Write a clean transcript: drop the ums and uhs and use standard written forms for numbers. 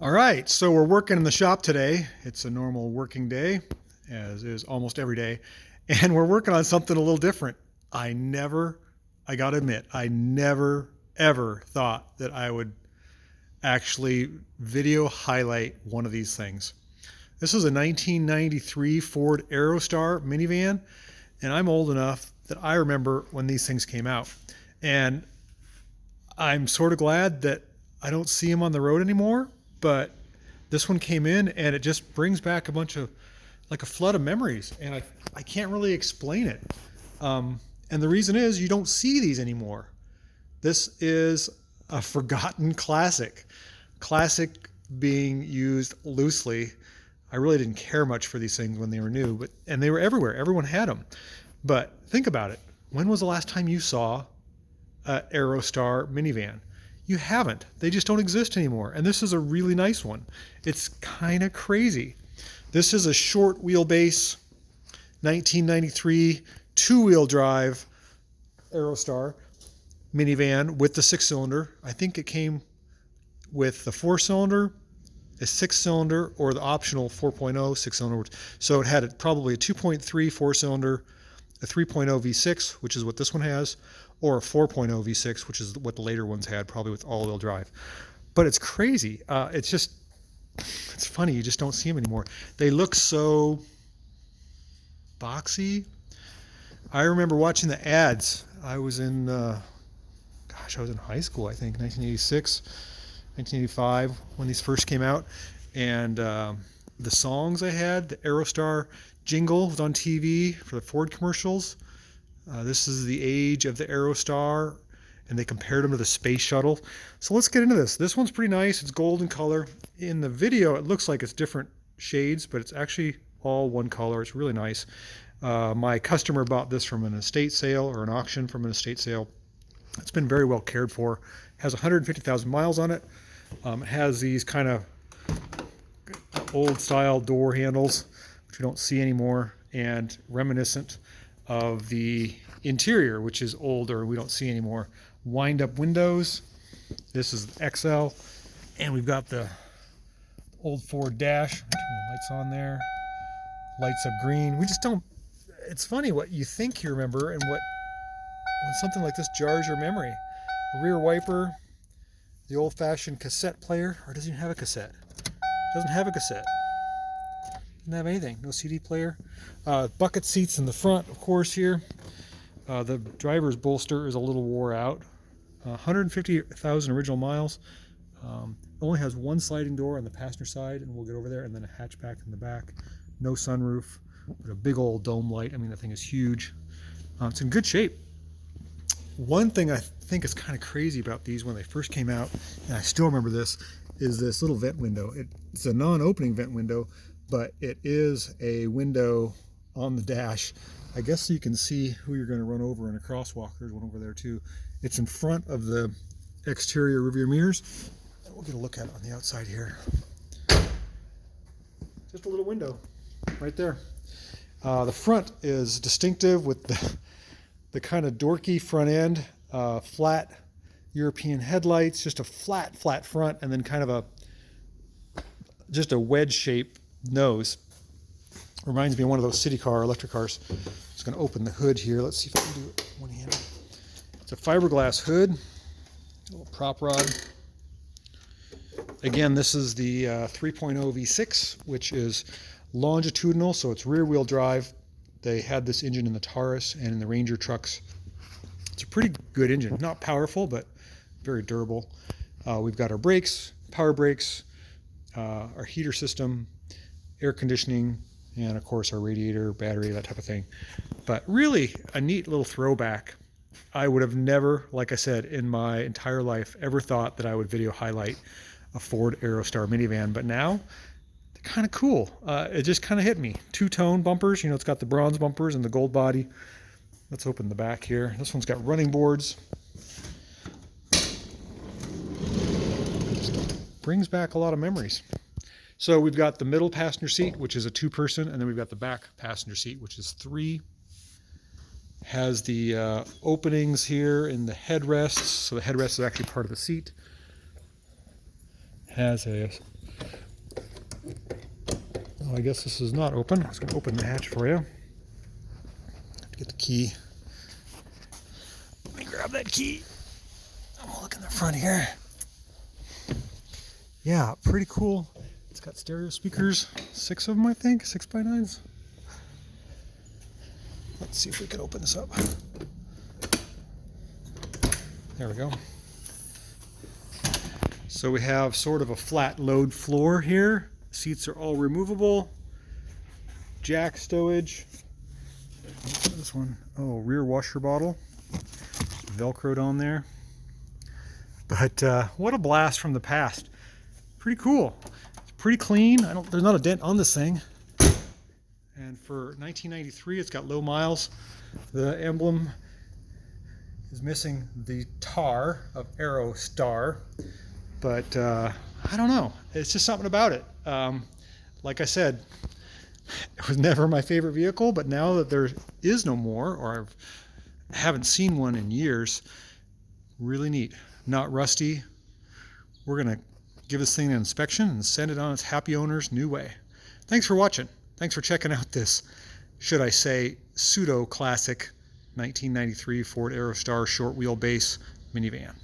All right, so we're working in the shop today. It's a normal working day, as is almost every day, and we're working on something a little different. I gotta admit, I never ever thought that I would actually video highlight one of these things. This is a 1993 Ford Aerostar Minivan, and I'm old enough that I remember when these things came out. And I'm sort of glad that I don't see them on the road anymore, but this one came in and it just brings back a bunch of, like a flood of memories, and I can't really explain it. And the reason is you don't see these anymore. This is a forgotten classic. Classic being used loosely. I really didn't care much for these things when they were new, and they were everywhere. Everyone had them. But think about it. When was the last time you saw an Aerostar minivan? You haven't. They just don't exist anymore. And this is a really nice one. It's kind of crazy. This is a short wheelbase 1993 two-wheel drive Aerostar minivan with the six-cylinder. I think it came with the four-cylinder, a six-cylinder, or the optional 4.0 six-cylinder. So it had probably a 2.3 four-cylinder, a 3.0 V6, which is what this one has, or a 4.0 V6, which is what the later ones had, probably with all-wheel drive. But it's crazy. It's funny. You just don't see them anymore. They look so boxy. I remember watching the ads. I was in high school, I think, 1986, 1985, when these first came out. And the songs they had, the Aerostar jingle was on TV for the Ford commercials. This is the age of the Aerostar, and they compared them to the space shuttle. So let's get into this. This one's pretty nice. It's gold in color. In the video, it looks like it's different shades, but it's actually all one color. It's really nice. My customer bought this from an estate sale, or an auction from an estate sale. It's been very well cared for. It has 150,000 miles on it. It has these kind of old style door handles, which we don't see anymore, and reminiscent of the interior, which is older, we don't see anymore. Wind up windows. This is XL, and we've got the old Ford dash. Turn the lights on there. Lights up green. We just don't. It's funny what you think you remember and when something like this jars your memory. Rear wiper, the old-fashioned cassette player, or doesn't even have a cassette. Doesn't have a cassette. Doesn't have anything. No CD player. Bucket seats in the front, of course, here. The driver's bolster is a little wore out. 150,000 original miles. Only has one sliding door on the passenger side, and we'll get over there, and then a hatchback in the back. No sunroof, but a big old dome light. I mean, the thing is huge. It's in good shape. One thing I think is kind of crazy about these when they first came out, and I still remember this, is this little vent window. It's a non-opening vent window, but it is a window on the dash. I guess so you can see who you're going to run over in a crosswalk. There's one over there too. It's in front of the exterior rearview mirrors. And we'll get a look at it on the outside here. Just a little window right there. The front is distinctive with the kind of dorky front end, flat European headlights, just a flat front, and then kind of just a wedge shape nose. Reminds me of one of those city car electric cars. Just going to open the hood here. Let's see if I can do it one handed. It's a fiberglass hood, a little prop rod. Again, this is the 3.0 V6, which is longitudinal, so it's rear wheel drive. They had this engine in the Taurus and in the Ranger trucks. It's a pretty good engine. Not powerful, but very durable. We've got our brakes, power brakes, our heater system, air conditioning, and of course our radiator, battery, that type of thing. But really a neat little throwback. I would have never, like I said, in my entire life ever thought that I would video highlight a Ford Aerostar minivan, but now they're kind of cool. It just kind of hit me. Two-tone bumpers, it's got the bronze bumpers and the gold body. Let's open the back here. This one's got running boards. Brings back a lot of memories. So we've got the middle passenger seat, which is a two-person, and then we've got the back passenger seat, which is three. Has the openings here in the headrests, so the headrest is actually part of the seat. Has a I guess this is not open. I was going to open the hatch for you. Have to get the key. Let me grab that key. Oh, look in the front here. Yeah, pretty cool. It's got stereo speakers, 6 of them, I think, 6x9s. Let's see if we can open this up. There we go. So we have sort of a flat load floor here. Seats are all removable. Jack stowage. This one, oh, rear washer bottle. Velcroed on there. But what a blast from the past. Pretty cool. It's pretty clean. There's not a dent on this thing. And for 1993, it's got low miles. The emblem is missing the tar of Aerostar. But I don't know. It's just something about it. Like I said, it was never my favorite vehicle, but now that there is no more, or I haven't seen one in years, really neat. Not rusty. We're going to give this thing an inspection and send it on its happy owner's new way. Thanks for watching. Thanks for checking out this, should I say, pseudo-classic 1993 Ford Aerostar short wheelbase minivan.